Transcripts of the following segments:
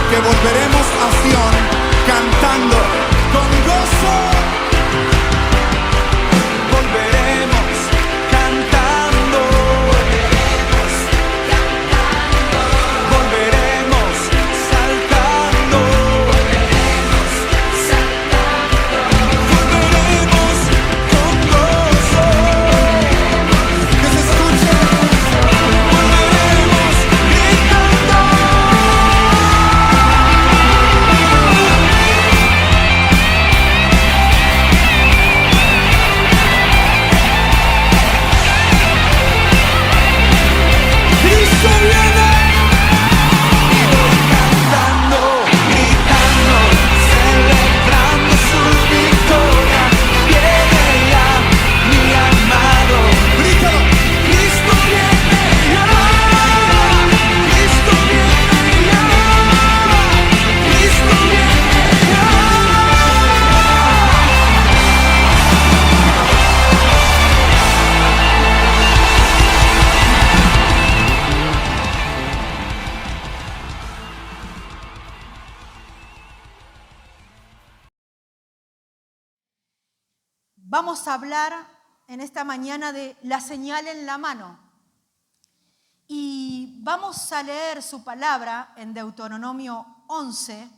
que volveremos a Sion cantando con gozo. Volveremos cantando. Volveremos saltando. Volveremos con gozo. Que se escuche. Volveremos gritando. Cristo viene. Cantando, gritando, celebrando su victoria. Viene ya mi amado. Grítalo. Cristo viene ya. Cristo viene ya. Cristo viene ya. Vamos a hablar en esta mañana de la señal en la mano. Y vamos a leer su palabra en Deuteronomio 11,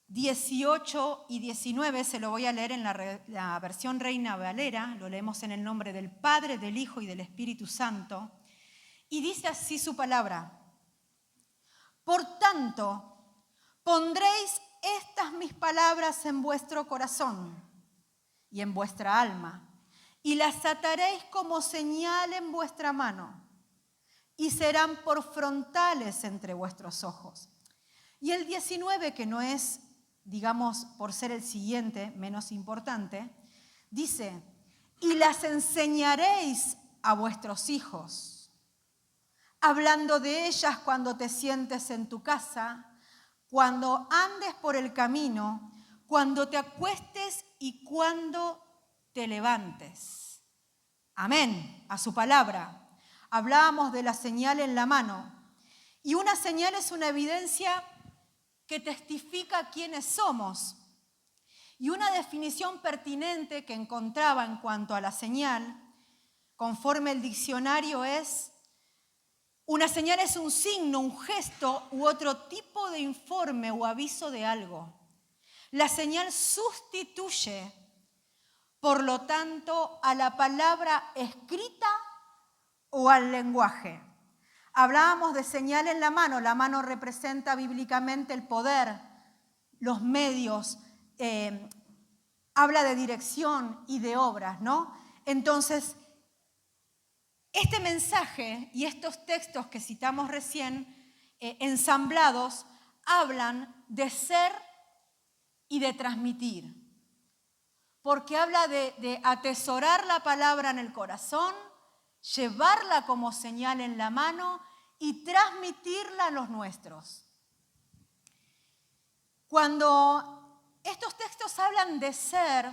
18 y 19. Se lo voy a leer en la versión Reina Valera. Lo leemos en el nombre del Padre, del Hijo y del Espíritu Santo. Y dice así su palabra. Por tanto, pondréis estas mis palabras en vuestro corazón y en vuestra alma, y las ataréis como señal en vuestra mano, y serán por frontales entre vuestros ojos. Y el 19, que no es, digamos, por ser el siguiente, menos importante, dice, y las enseñaréis a vuestros hijos, hablando de ellas cuando te sientes en tu casa, cuando andes por el camino, cuando te acuestes y cuando te levantes. Amén, a su palabra. Hablábamos de la señal en la mano. Y una señal es una evidencia que testifica quiénes somos. Y una definición pertinente que encontraba en cuanto a la señal, conforme el diccionario, es: una señal es un signo, un gesto u otro tipo de informe o aviso de algo. La señal sustituye, por lo tanto, a la palabra escrita o al lenguaje. Hablábamos de señal en la mano representa bíblicamente el poder, los medios, habla de dirección y de obras, ¿no? Entonces, este mensaje y estos textos que citamos recién, ensamblados, hablan de ser y de transmitir. Porque habla de atesorar la palabra en el corazón, llevarla como señal en la mano y transmitirla a los nuestros. Cuando estos textos hablan de ser,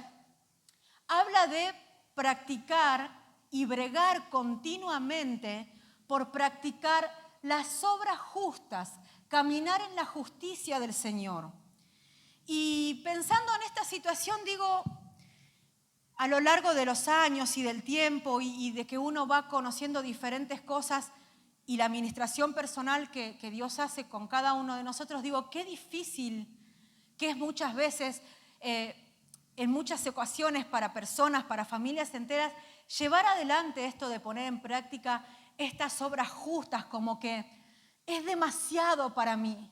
habla de practicar y bregar continuamente por practicar las obras justas, caminar en la justicia del Señor. Y pensando en esta situación, digo, a lo largo de los años y del tiempo y de que uno va conociendo diferentes cosas y la administración personal que Dios hace con cada uno de nosotros, digo, qué difícil que es muchas veces, en muchas ocasiones para personas, para familias enteras, llevar adelante esto de poner en práctica estas obras justas, como que es demasiado para mí.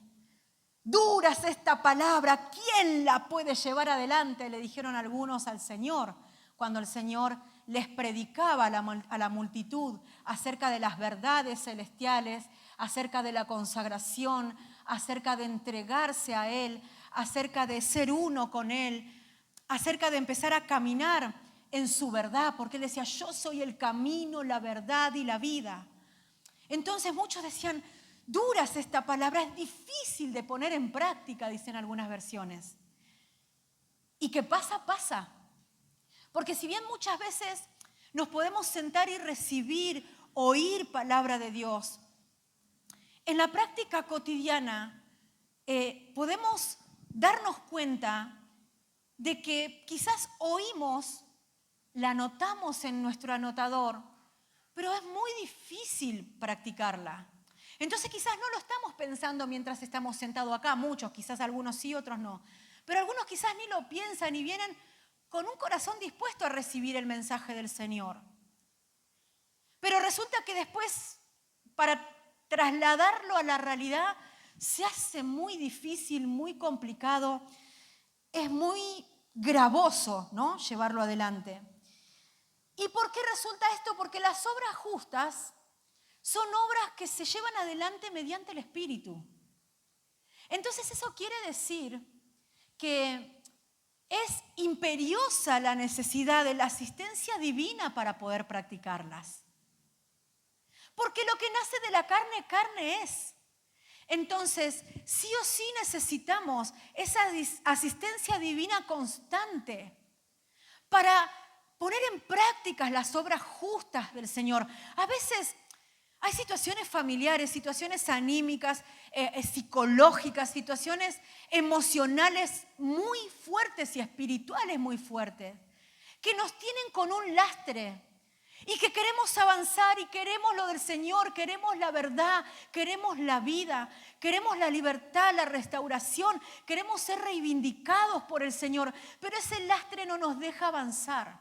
Dura es esta palabra, ¿quién la puede llevar adelante? Le dijeron algunos al Señor, cuando el Señor les predicaba a la multitud acerca de las verdades celestiales, acerca de la consagración, acerca de entregarse a Él, acerca de ser uno con Él, acerca de empezar a caminar en su verdad, porque Él decía, yo soy el camino, la verdad y la vida. Entonces muchos decían, dura es esta palabra, es difícil de poner en práctica, dicen algunas versiones. Y que pasa, pasa. Porque si bien muchas veces nos podemos sentar y recibir, oír palabra de Dios, en la práctica cotidiana podemos darnos cuenta de que quizás oímos, la anotamos en nuestro anotador, pero es muy difícil practicarla. Entonces quizás no lo estamos pensando mientras estamos sentados acá, muchos, quizás algunos sí, otros no. Pero algunos quizás ni lo piensan y vienen con un corazón dispuesto a recibir el mensaje del Señor. Pero resulta que después, para trasladarlo a la realidad, se hace muy difícil, muy complicado, es muy gravoso, ¿no?, llevarlo adelante. ¿Y por qué resulta esto? Porque las obras justas son obras que se llevan adelante mediante el Espíritu. Entonces eso quiere decir que es imperiosa la necesidad de la asistencia divina para poder practicarlas. Porque lo que nace de la carne, carne es. Entonces, sí o sí necesitamos esa asistencia divina constante para poner en práctica las obras justas del Señor. A veces hay situaciones familiares, situaciones anímicas, psicológicas, situaciones emocionales muy fuertes y espirituales muy fuertes, que nos tienen con un lastre y que queremos avanzar y queremos lo del Señor, queremos la verdad, queremos la vida, queremos la libertad, la restauración, queremos ser reivindicados por el Señor, pero ese lastre no nos deja avanzar.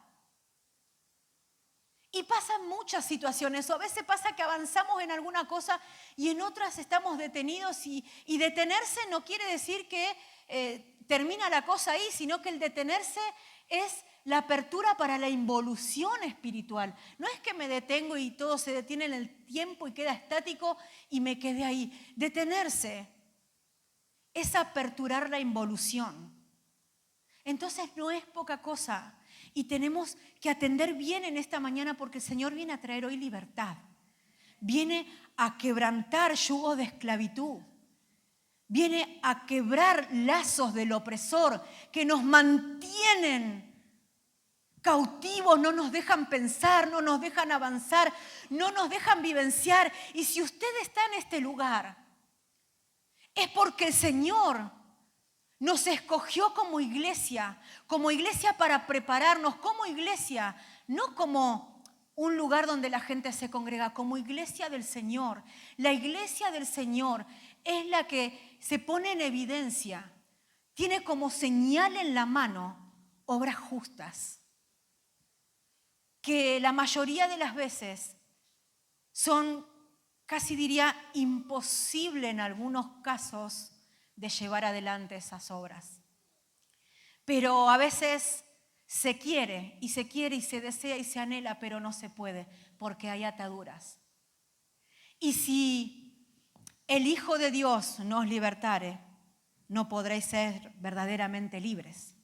Y pasan muchas situaciones, o a veces pasa que avanzamos en alguna cosa y en otras estamos detenidos y detenerse no quiere decir que termina la cosa ahí, sino que el detenerse es la apertura para la involución espiritual. No es que me detengo y todo se detiene en el tiempo y queda estático y me quedé ahí. Detenerse es aperturar la involución. Entonces no es poca cosa. Y tenemos que atender bien en esta mañana porque el Señor viene a traer hoy libertad. Viene a quebrantar yugos de esclavitud. Viene a quebrar lazos del opresor que nos mantienen cautivos, no nos dejan pensar, no nos dejan avanzar, no nos dejan vivenciar. Y si usted está en este lugar, es porque el Señor nos escogió como iglesia para prepararnos, como iglesia, no como un lugar donde la gente se congrega, como iglesia del Señor. La iglesia del Señor es la que se pone en evidencia, tiene como señal en la mano obras justas, que la mayoría de las veces son, casi diría, imposible en algunos casos de llevar adelante esas obras. Pero a veces se quiere y se desea y se anhela, pero no se puede porque hay ataduras. Y si el Hijo de Dios nos libertare, no podréis ser verdaderamente libres.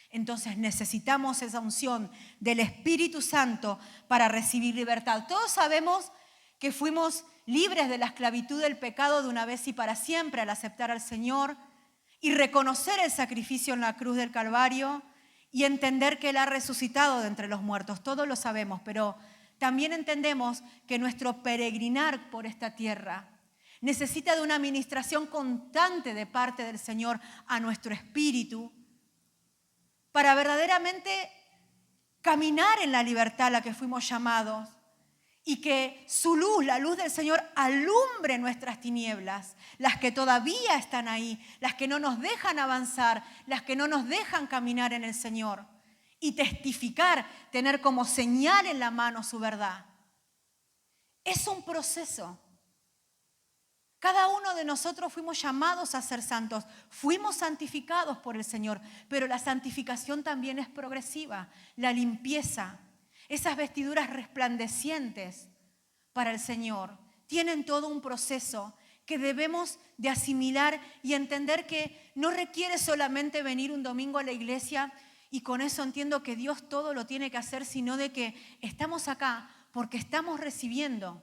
Entonces necesitamos esa unción del Espíritu Santo para recibir libertad. Todos sabemos que fuimos libres de la esclavitud del pecado de una vez y para siempre al aceptar al Señor y reconocer el sacrificio en la cruz del Calvario y entender que Él ha resucitado de entre los muertos. Todos lo sabemos, pero también entendemos que nuestro peregrinar por esta tierra necesita de una administración constante de parte del Señor a nuestro espíritu para verdaderamente caminar en la libertad a la que fuimos llamados y que su luz, la luz del Señor, alumbre nuestras tinieblas, las que todavía están ahí, las que no nos dejan avanzar, las que no nos dejan caminar en el Señor y testificar, tener como señal en la mano su verdad. Es un proceso. Cada uno de nosotros fuimos llamados a ser santos, fuimos santificados por el Señor, pero la santificación también es progresiva, la limpieza. Esas vestiduras resplandecientes para el Señor tienen todo un proceso que debemos de asimilar y entender que no requiere solamente venir un domingo a la iglesia y con eso entiendo que Dios todo lo tiene que hacer, sino de que estamos acá porque estamos recibiendo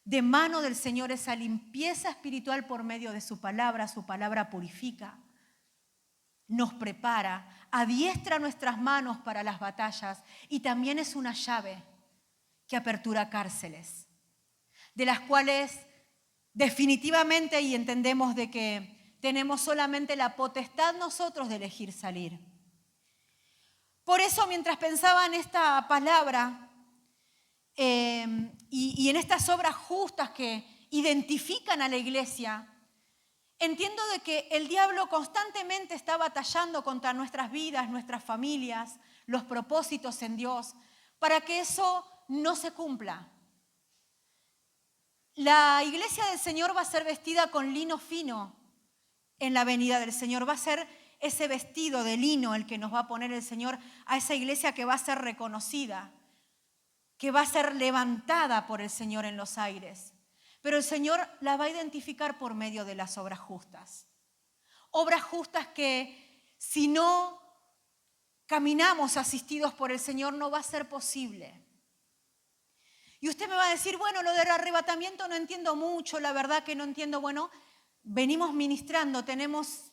de mano del Señor esa limpieza espiritual por medio de su palabra purifica. Nos prepara, adiestra nuestras manos para las batallas y también es una llave que apertura cárceles, de las cuales definitivamente y entendemos de que tenemos solamente la potestad nosotros de elegir salir. Por eso, mientras pensaba en esta palabra y en estas obras justas que identifican a la iglesia, entiendo de que el diablo constantemente está batallando contra nuestras vidas, nuestras familias, los propósitos en Dios, para que eso no se cumpla. La iglesia del Señor va a ser vestida con lino fino en la venida del Señor. Va a ser ese vestido de lino el que nos va a poner el Señor a esa iglesia que va a ser reconocida, que va a ser levantada por el Señor en los aires. Pero el Señor la va a identificar por medio de las obras justas. Obras justas que si no caminamos asistidos por el Señor no va a ser posible. Y usted me va a decir, bueno, lo del arrebatamiento no entiendo mucho, la verdad que no entiendo. Bueno, venimos ministrando, tenemos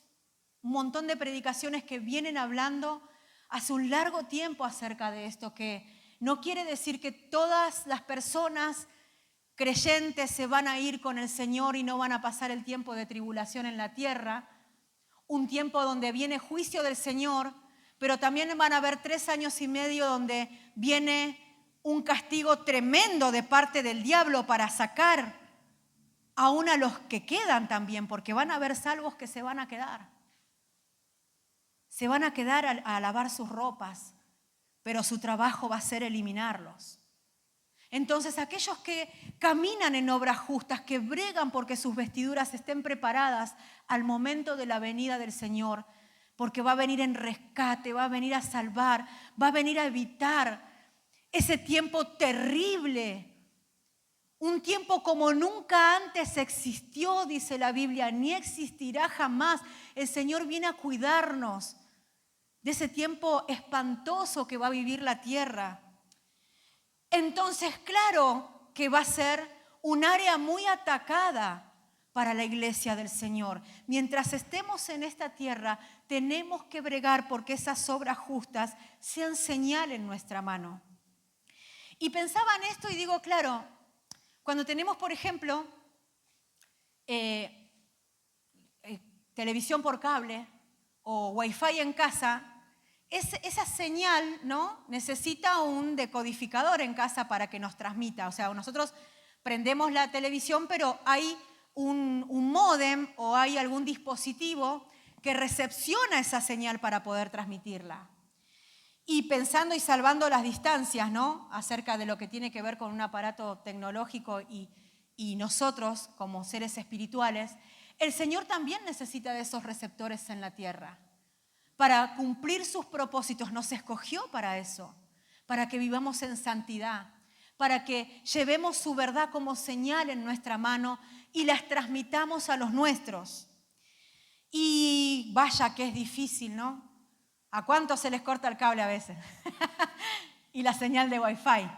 un montón de predicaciones que vienen hablando hace un largo tiempo acerca de esto, que no quiere decir que todas las personas creyentes se van a ir con el Señor y no van a pasar el tiempo de tribulación en la tierra, un tiempo donde viene juicio del Señor, pero también van a haber 3 años y medio donde viene un castigo tremendo de parte del diablo para sacar aún a los que quedan también, porque van a haber salvos que se van a quedar. Se van a quedar a lavar sus ropas, pero su trabajo va a ser eliminarlos. Entonces, aquellos que caminan en obras justas, que bregan porque sus vestiduras estén preparadas al momento de la venida del Señor, porque va a venir en rescate, va a venir a salvar, va a venir a evitar ese tiempo terrible, un tiempo como nunca antes existió, dice la Biblia, ni existirá jamás. El Señor viene a cuidarnos de ese tiempo espantoso que va a vivir la tierra. Entonces, claro que va a ser un área muy atacada para la iglesia del Señor. Mientras estemos en esta tierra, tenemos que bregar porque esas obras justas sean señal en nuestra mano. Y pensaba en esto y digo, claro, cuando tenemos, por ejemplo, televisión por cable o wifi en casa, esa señal, ¿no?, necesita un decodificador en casa para que nos transmita. O sea, nosotros prendemos la televisión, pero hay un módem o hay algún dispositivo que recepciona esa señal para poder transmitirla. Y pensando y salvando las distancias, ¿no?, acerca de lo que tiene que ver con un aparato tecnológico y nosotros como seres espirituales, el Señor también necesita de esos receptores en la tierra. Para cumplir sus propósitos nos escogió para eso, para que vivamos en santidad, para que llevemos su verdad como señal en nuestra mano y las transmitamos a los nuestros. Y vaya que es difícil, ¿no? ¿A cuántos se les corta el cable a veces? Y la señal de Wi-Fi.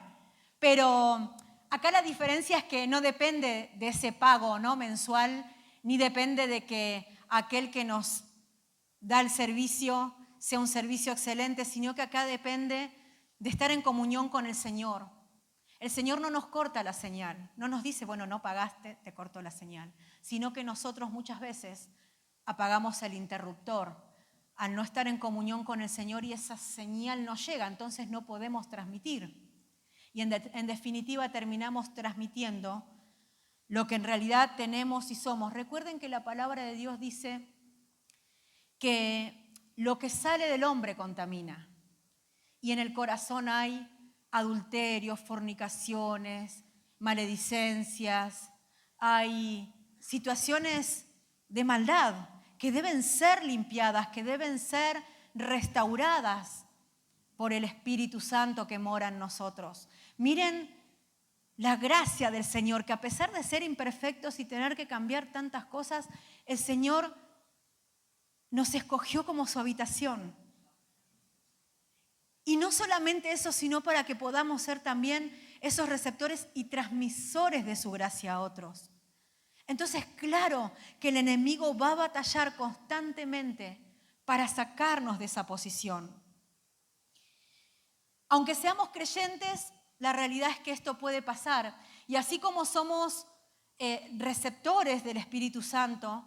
Pero acá la diferencia es que no depende de ese pago, ¿no?, mensual, ni depende de que aquel que nos da el servicio sea un servicio excelente, sino que acá depende de estar en comunión con el Señor. El Señor no nos corta la señal, no nos dice, bueno, no pagaste, te corto la señal, sino que nosotros muchas veces apagamos el interruptor al no estar en comunión con el Señor y esa señal no llega, entonces no podemos transmitir. Y en definitiva terminamos transmitiendo lo que en realidad tenemos y somos. Recuerden que la palabra de Dios dice que lo que sale del hombre contamina. Y en el corazón hay adulterios, fornicaciones, maledicencias, hay situaciones de maldad que deben ser limpiadas, que deben ser restauradas por el Espíritu Santo que mora en nosotros. Miren la gracia del Señor, que a pesar de ser imperfectos y tener que cambiar tantas cosas, el Señor nos escogió como su habitación. Y no solamente eso, sino para que podamos ser también esos receptores y transmisores de su gracia a otros. Entonces, claro que el enemigo va a batallar constantemente para sacarnos de esa posición. Aunque seamos creyentes, la realidad es que esto puede pasar. Y así como somos receptores del Espíritu Santo.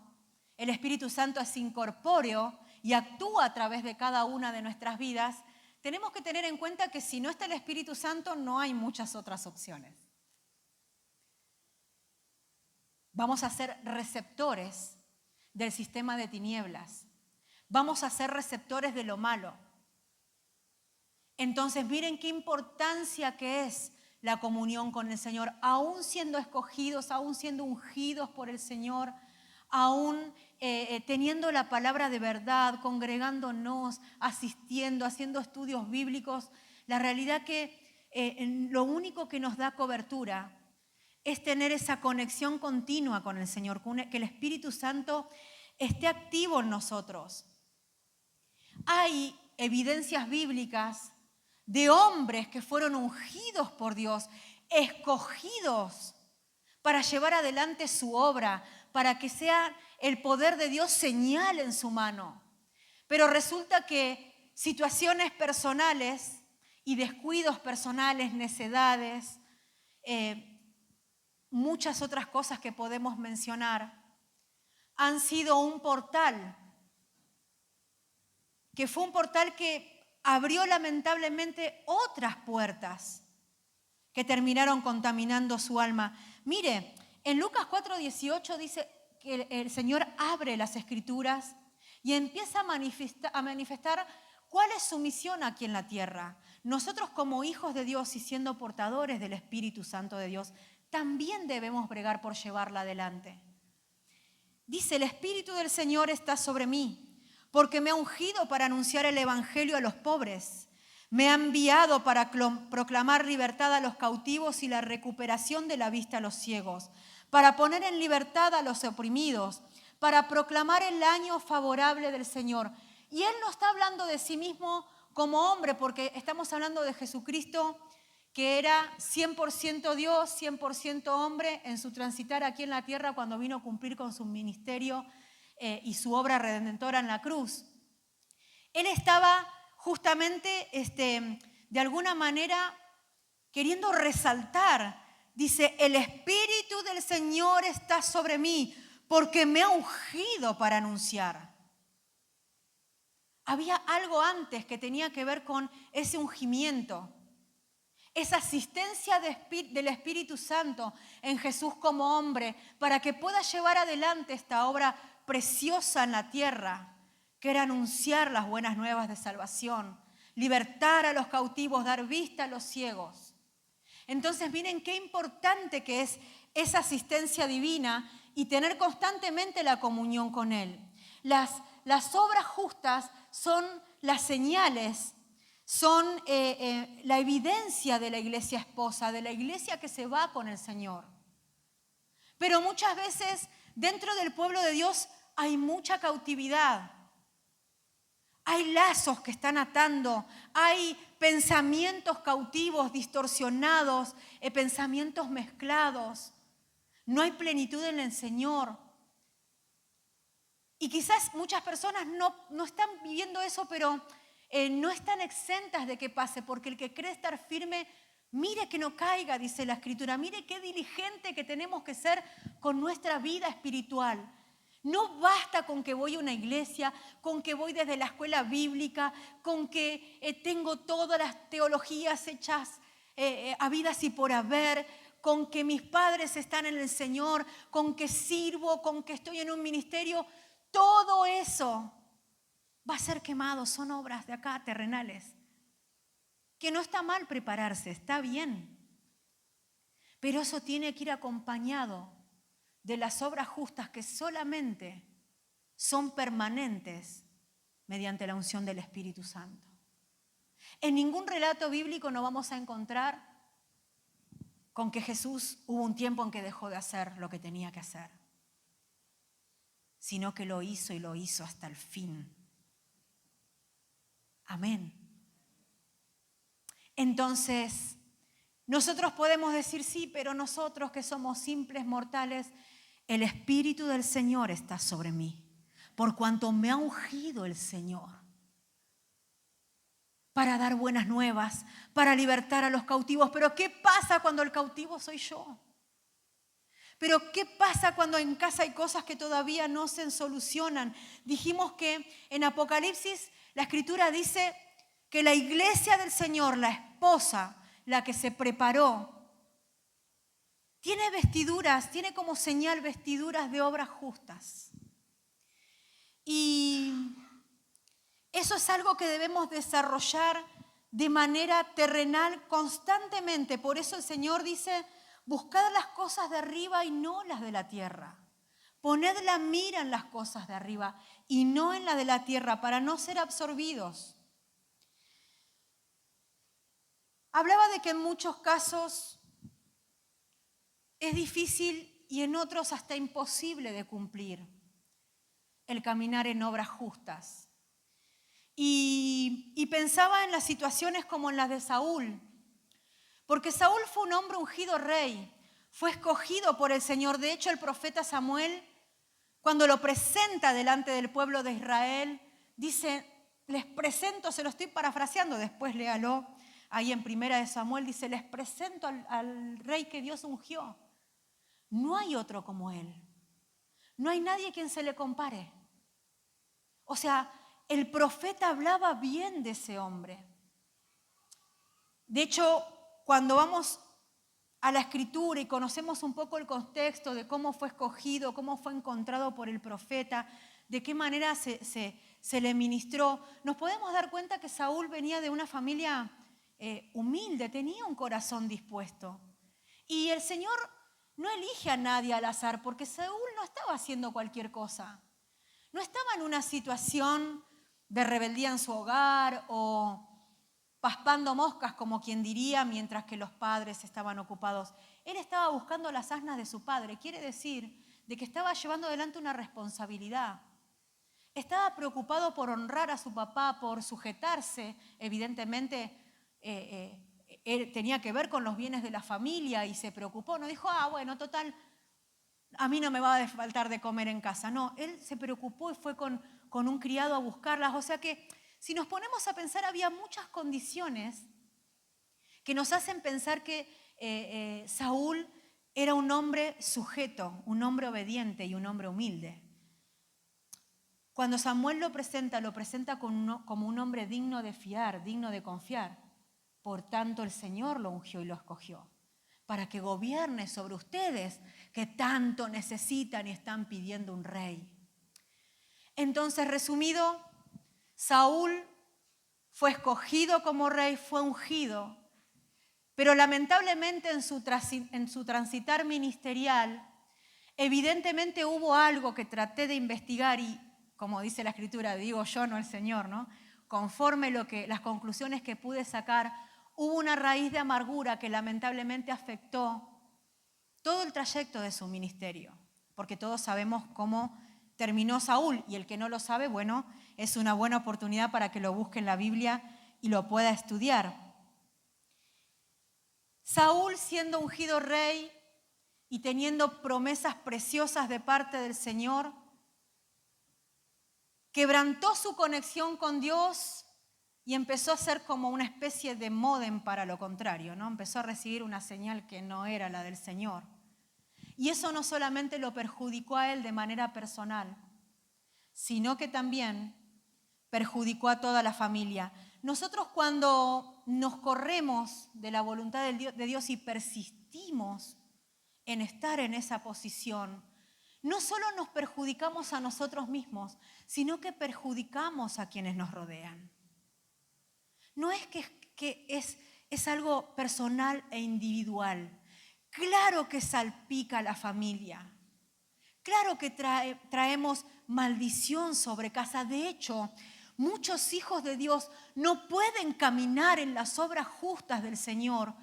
El Espíritu Santo es incorpóreo y actúa a través de cada una de nuestras vidas. Tenemos que tener en cuenta que si no está el Espíritu Santo no hay muchas otras opciones. Vamos a ser receptores del sistema de tinieblas. Vamos a ser receptores de lo malo. Entonces miren qué importancia que es la comunión con el Señor, aún siendo escogidos, aún siendo ungidos por el Señor, aún teniendo la palabra de verdad, congregándonos, asistiendo, haciendo estudios bíblicos. La realidad que lo único que nos da cobertura es tener esa conexión continua con el Señor, que el Espíritu Santo esté activo en nosotros. Hay evidencias bíblicas de hombres que fueron ungidos por Dios, escogidos para llevar adelante su obra, para que sea el poder de Dios señal en su mano. Pero resulta que situaciones personales y descuidos personales, necedades, muchas otras cosas que podemos mencionar, han sido un portal, que fue un portal que abrió lamentablemente otras puertas que terminaron contaminando su alma. Mire, en Lucas 4:18 dice que el Señor abre las Escrituras y empieza a manifestar cuál es su misión aquí en la tierra. Nosotros como hijos de Dios y siendo portadores del Espíritu Santo de Dios, también debemos bregar por llevarla adelante. Dice, el Espíritu del Señor está sobre mí, porque me ha ungido para anunciar el Evangelio a los pobres. Me ha enviado para proclamar libertad a los cautivos y la recuperación de la vista a los ciegos, para poner en libertad a los oprimidos, para proclamar el año favorable del Señor. Y Él no está hablando de sí mismo como hombre, porque estamos hablando de Jesucristo, que era 100% Dios, 100% hombre en su transitar aquí en la tierra cuando vino a cumplir con su ministerio y su obra redentora en la cruz. Él estaba justamente, de alguna manera, queriendo resaltar, dice, el Espíritu del Señor está sobre mí, porque me ha ungido para anunciar. Había algo antes que tenía que ver con ese ungimiento, esa asistencia del Espíritu Santo en Jesús como hombre, para que pueda llevar adelante esta obra preciosa en la tierra, que era anunciar las buenas nuevas de salvación, libertar a los cautivos, dar vista a los ciegos. Entonces miren qué importante que es esa asistencia divina y tener constantemente la comunión con Él. Las obras justas son las señales, son la evidencia de la iglesia esposa, de la iglesia que se va con el Señor. Pero muchas veces dentro del pueblo de Dios hay mucha cautividad. Hay lazos que están atando, hay pensamientos cautivos, distorsionados, pensamientos mezclados. No hay plenitud en el Señor. Y quizás muchas personas no están viviendo eso, pero no están exentas de que pase, porque el que cree estar firme, mire que no caiga, dice la Escritura. Mire qué diligente que tenemos que ser con nuestra vida espiritual. No basta con que voy a una iglesia, con que voy desde la escuela bíblica, con que tengo todas las teologías hechas habidas y por haber, con que mis padres están en el Señor, con que sirvo, con que estoy en un ministerio. Todo eso va a ser quemado, son obras de acá, terrenales. Que no está mal prepararse, está bien. Pero eso tiene que ir acompañado de las obras justas que solamente son permanentes mediante la unción del Espíritu Santo. En ningún relato bíblico no vamos a encontrar con que Jesús hubo un tiempo en que dejó de hacer lo que tenía que hacer, sino que lo hizo y lo hizo hasta el fin. Amén. Entonces, nosotros podemos decir sí, pero nosotros que somos simples mortales, el Espíritu del Señor está sobre mí, por cuanto me ha ungido el Señor para dar buenas nuevas, para libertar a los cautivos. Pero ¿qué pasa cuando el cautivo soy yo? Pero ¿qué pasa cuando en casa hay cosas que todavía no se solucionan? Dijimos que en Apocalipsis la Escritura dice que la iglesia del Señor, la esposa, la que se preparó, tiene vestiduras, tiene como señal vestiduras de obras justas. Y eso es algo que debemos desarrollar de manera terrenal constantemente. Por eso el Señor dice, buscad las cosas de arriba y no las de la tierra. Poned la mira en las cosas de arriba y no en las de la tierra, para no ser absorbidos. Hablaba de que en muchos casos es difícil y en otros hasta imposible de cumplir el caminar en obras justas. Y pensaba en las situaciones como en las de Saúl, porque Saúl fue un hombre ungido rey, fue escogido por el Señor. De hecho, el profeta Samuel, cuando lo presenta delante del pueblo de Israel, dice, les presento, se lo estoy parafraseando, después léalo, ahí en Primera de Samuel, dice, les presento al rey que Dios ungió. No hay otro como él. No hay nadie quien se le compare. O sea, el profeta hablaba bien de ese hombre. De hecho, cuando vamos a la Escritura y conocemos un poco el contexto de cómo fue escogido, cómo fue encontrado por el profeta, de qué manera se le ministró, nos podemos dar cuenta que Saúl venía de una familia humilde, tenía un corazón dispuesto. Y el Señor no elige a nadie al azar, porque Saúl no estaba haciendo cualquier cosa. No estaba en una situación de rebeldía en su hogar o paspando moscas, como quien diría, mientras que los padres estaban ocupados. Él estaba buscando las asnas de su padre. Quiere decir de que estaba llevando adelante una responsabilidad. Estaba preocupado por honrar a su papá, por sujetarse. Evidentemente, él tenía que ver con los bienes de la familia y se preocupó. No dijo, bueno, total, a mí no me va a faltar de comer en casa. No, él se preocupó y fue con un criado a buscarlas. O sea que si nos ponemos a pensar, había muchas condiciones que nos hacen pensar que Saúl era un hombre sujeto, un hombre obediente y un hombre humilde. Cuando Samuel lo presenta como un hombre digno de fiar, digno de confiar. Por tanto, el Señor lo ungió y lo escogió para que gobierne sobre ustedes que tanto necesitan y están pidiendo un rey. Entonces, resumido, Saúl fue escogido como rey, fue ungido, pero lamentablemente en su transitar ministerial, evidentemente hubo algo que traté de investigar y, como dice la Escritura, digo yo, no el Señor, ¿no? Conforme las conclusiones que pude sacar, hubo una raíz de amargura que lamentablemente afectó todo el trayecto de su ministerio, porque todos sabemos cómo terminó Saúl, y el que no lo sabe, bueno, es una buena oportunidad para que lo busque en la Biblia y lo pueda estudiar. Saúl, siendo ungido rey y teniendo promesas preciosas de parte del Señor, quebrantó su conexión con Dios y empezó a ser como una especie de módem para lo contrario, ¿no? Empezó a recibir una señal que no era la del Señor. Y eso no solamente lo perjudicó a él de manera personal, sino que también perjudicó a toda la familia. Nosotros, cuando nos corremos de la voluntad de Dios y persistimos en estar en esa posición, no solo nos perjudicamos a nosotros mismos, sino que perjudicamos a quienes nos rodean. No es que es algo personal e individual. Claro que salpica a la familia. Claro que traemos maldición sobre casa. De hecho, muchos hijos de Dios no pueden caminar en las obras justas del Señor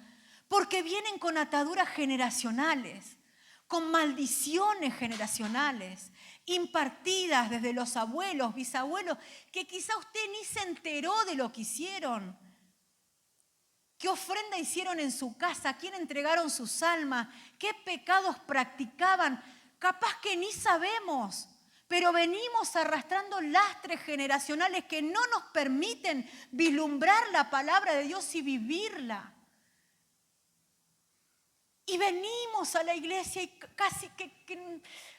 porque vienen con ataduras generacionales, con maldiciones generacionales, impartidas desde los abuelos, bisabuelos, que quizá usted ni se enteró de lo que hicieron. ¿Qué ofrenda hicieron en su casa? ¿A quién entregaron sus almas? ¿Qué pecados practicaban? Capaz que ni sabemos, pero venimos arrastrando lastres generacionales que no nos permiten vislumbrar la palabra de Dios y vivirla. Y venimos a la iglesia y casi que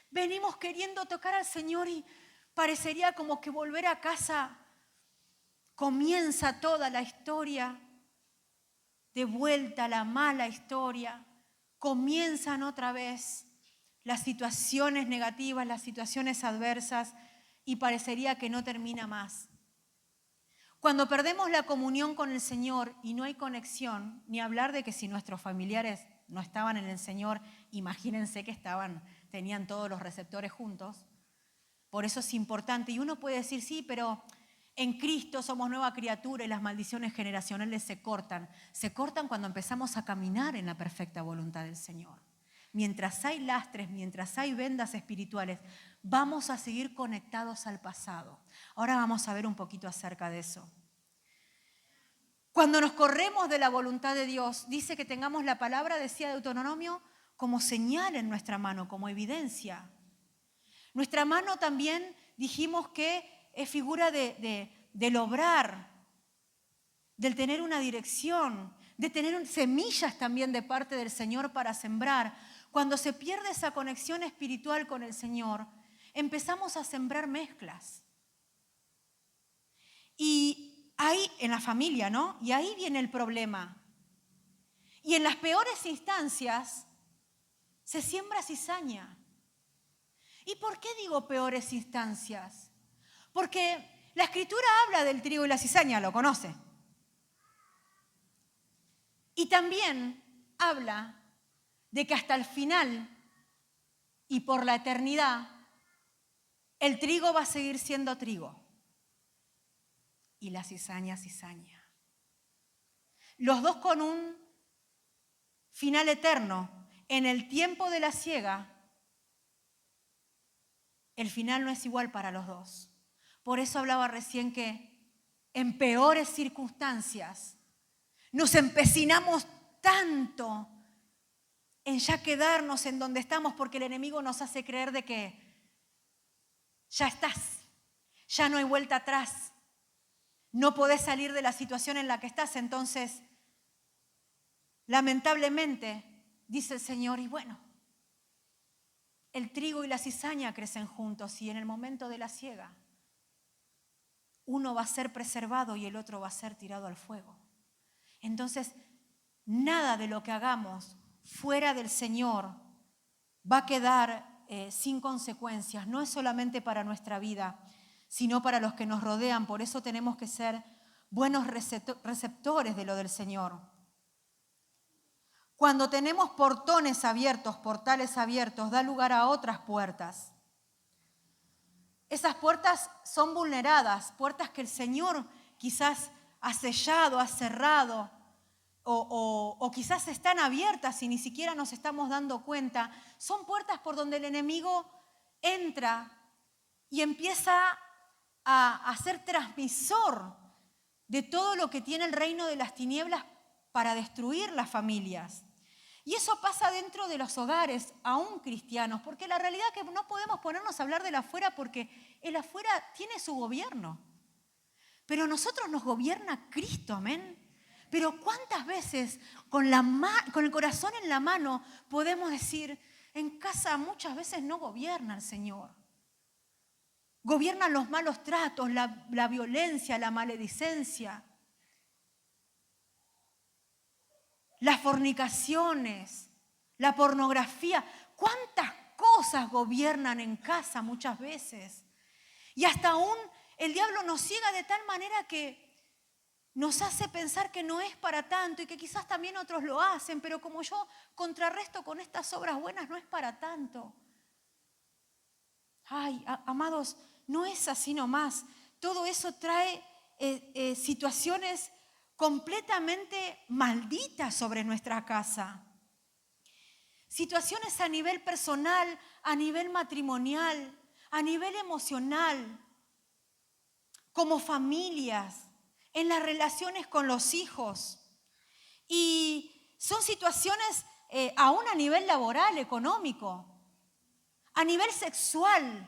venimos queriendo tocar al Señor y parecería como que volver a casa comienza toda la historia, de vuelta la mala historia, comienzan otra vez las situaciones negativas, las situaciones adversas y parecería que no termina más. Cuando perdemos la comunión con el Señor y no hay conexión, ni hablar de que si nuestros familiares no estaban en el Señor, imagínense que tenían todos los receptores juntos. Por eso es importante. Y uno puede decir, sí, pero en Cristo somos nueva criatura y las maldiciones generacionales se cortan. Se cortan cuando empezamos a caminar en la perfecta voluntad del Señor. Mientras hay lastres, mientras hay vendas espirituales, vamos a seguir conectados al pasado. Ahora vamos a ver un poquito acerca de eso. Cuando nos corremos de la voluntad de Dios, dice que tengamos la palabra, decía Deuteronomio, como señal en nuestra mano, como evidencia. Nuestra mano también dijimos que es figura del obrar, del tener una dirección, de tener semillas también de parte del Señor para sembrar. Cuando se pierde esa conexión espiritual con el Señor, empezamos a sembrar mezclas. Y ahí, en la familia, ¿no? Y ahí viene el problema. Y en las peores instancias se siembra cizaña. ¿Y por qué digo peores instancias? Porque la Escritura habla del trigo y la cizaña, lo conoce. Y también habla de que hasta el final y por la eternidad, el trigo va a seguir siendo trigo y la cizaña, cizaña. Los dos con un final eterno. En el tiempo de la siega, el final no es igual para los dos. Por eso hablaba recién que en peores circunstancias nos empecinamos tanto en ya quedarnos en donde estamos porque el enemigo nos hace creer de que ya estás, ya no hay vuelta atrás, no podés salir de la situación en la que estás. Entonces, lamentablemente, dice el Señor, y bueno, el trigo y la cizaña crecen juntos y en el momento de la siega, uno va a ser preservado y el otro va a ser tirado al fuego. Entonces, nada de lo que hagamos fuera del Señor va a quedar sin consecuencias. No es solamente para nuestra vida, sino para los que nos rodean. Por eso tenemos que ser buenos receptores de lo del Señor. Cuando tenemos portales abiertos, da lugar a otras puertas. Esas puertas son vulneradas, puertas que el Señor quizás ha sellado, ha cerrado, o quizás están abiertas y ni siquiera nos estamos dando cuenta. Son puertas por donde el enemigo entra y empieza a ser transmisor de todo lo que tiene el reino de las tinieblas para destruir las familias. Y eso pasa dentro de los hogares, aún cristianos, porque la realidad es que no podemos ponernos a hablar del afuera porque el afuera tiene su gobierno. Pero a nosotros nos gobierna Cristo, amén. Pero ¿cuántas veces con el corazón en la mano podemos decir, en casa muchas veces no gobierna el Señor? Gobiernan los malos tratos, la violencia, la maledicencia, las fornicaciones, la pornografía. ¿Cuántas cosas gobiernan en casa muchas veces? Y hasta aún el diablo nos ciega de tal manera que nos hace pensar que no es para tanto y que quizás también otros lo hacen, pero como yo contrarresto con estas obras buenas, no es para tanto. Ay, amados, no es así nomás. Todo eso trae situaciones completamente malditas sobre nuestra casa. Situaciones a nivel personal, a nivel matrimonial, a nivel emocional, como familias, en las relaciones con los hijos. Y son situaciones aún a nivel laboral, económico, a nivel sexual.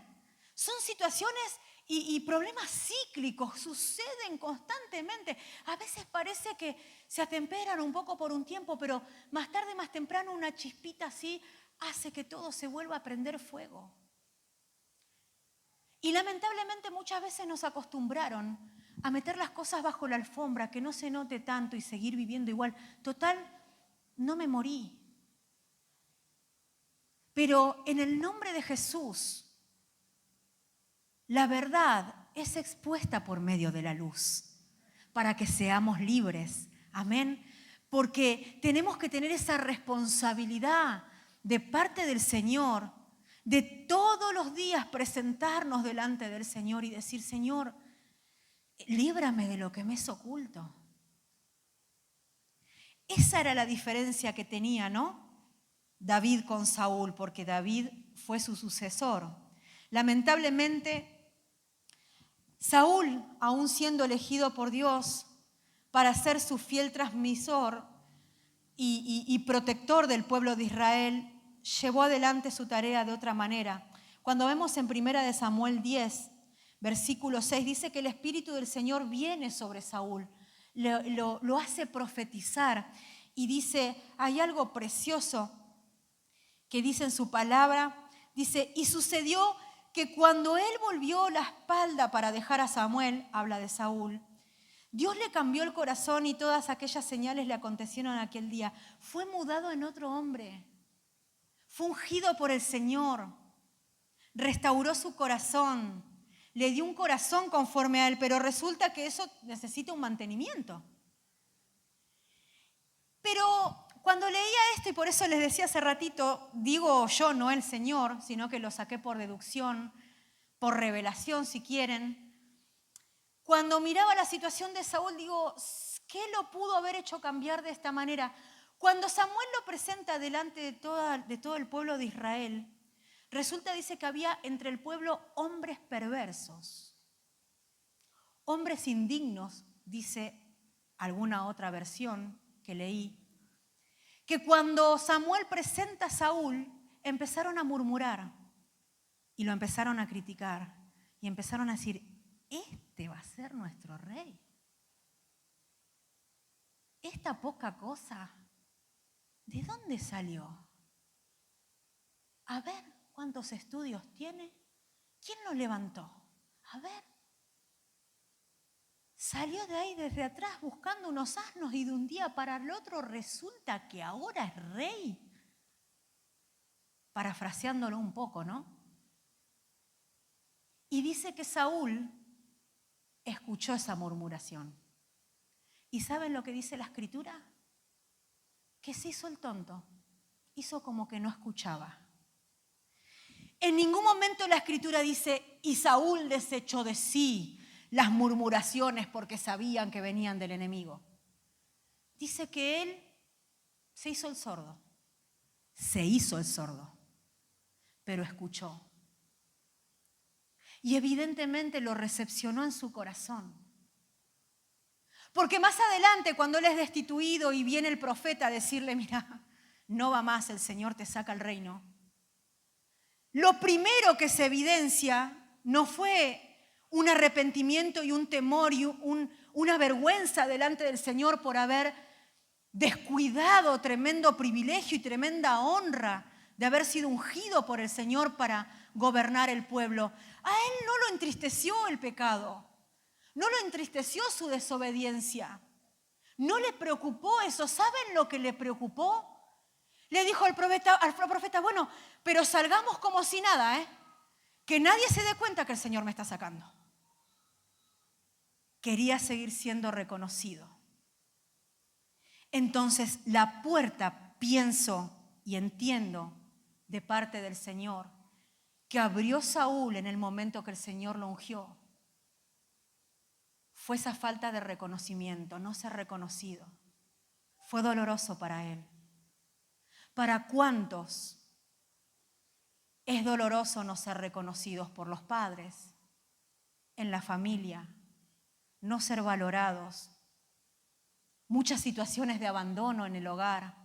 Son situaciones y problemas cíclicos suceden constantemente. A veces parece que se atemperan un poco por un tiempo, pero más tarde, más temprano, una chispita así hace que todo se vuelva a prender fuego. Y lamentablemente muchas veces nos acostumbraron a meter las cosas bajo la alfombra, que no se note tanto y seguir viviendo igual. Total, no me morí. Pero en el nombre de Jesús, la verdad es expuesta por medio de la luz para que seamos libres. Amén. Porque tenemos que tener esa responsabilidad de parte del Señor, de todos los días presentarnos delante del Señor y decir: Señor, líbrame de lo que me es oculto. Esa era la diferencia que tenía, ¿no?, David con Saúl, porque David fue su sucesor. Lamentablemente, Saúl, aún siendo elegido por Dios para ser su fiel transmisor y protector del pueblo de Israel, llevó adelante su tarea de otra manera. Cuando vemos en 1 Samuel 10, versículo 6, dice que el Espíritu del Señor viene sobre Saúl, lo hace profetizar y dice, hay algo precioso que dice en su palabra, dice, y sucedió que cuando él volvió la espalda para dejar a Samuel, habla de Saúl, Dios le cambió el corazón y todas aquellas señales le acontecieron aquel día. Fue mudado en otro hombre, fue ungido por el Señor, restauró su corazón, le dio un corazón conforme a él, pero resulta que eso necesita un mantenimiento. Pero cuando leía esto, y por eso les decía hace ratito, digo yo, no el Señor, sino que lo saqué por deducción, por revelación si quieren. Cuando miraba la situación de Saúl, digo, ¿qué lo pudo haber hecho cambiar de esta manera? Cuando Samuel lo presenta delante de todo el pueblo de Israel, resulta, dice, que había entre el pueblo hombres perversos, hombres indignos, dice alguna otra versión que leí, que cuando Samuel presenta a Saúl, empezaron a murmurar y lo empezaron a criticar y empezaron a decir, este va a ser nuestro rey. Esta poca cosa, ¿de dónde salió? A ver cuántos estudios tiene. ¿Quién lo levantó? A ver. Salió de ahí desde atrás buscando unos asnos y de un día para el otro resulta que ahora es rey. Parafraseándolo un poco, ¿no? Y dice que Saúl escuchó esa murmuración. ¿Y saben lo que dice la Escritura? Que se hizo el tonto, hizo como que no escuchaba. En ningún momento la Escritura dice, y Saúl desechó de sí las murmuraciones porque sabían que venían del enemigo. Dice que él se hizo el sordo. Se hizo el sordo, pero escuchó. Y evidentemente lo recepcionó en su corazón. Porque más adelante, cuando él es destituido y viene el profeta a decirle, mira, no va más, el Señor te saca el reino. Lo primero que se evidencia no fue un arrepentimiento y un temor y una vergüenza delante del Señor por haber descuidado tremendo privilegio y tremenda honra de haber sido ungido por el Señor para gobernar el pueblo. A él no lo entristeció el pecado, no lo entristeció su desobediencia, no le preocupó eso. ¿Saben lo que le preocupó? Le dijo al profeta, bueno, pero salgamos como si nada, que nadie se dé cuenta que el Señor me está sacando. Quería seguir siendo reconocido. Entonces la puerta, pienso y entiendo de parte del Señor, que abrió Saúl en el momento que el Señor lo ungió, fue esa falta de reconocimiento, no ser reconocido. Fue doloroso para él. ¿Para cuántos es doloroso no ser reconocidos por los padres, en la familia, no ser valorados? Muchas situaciones de abandono en el hogar.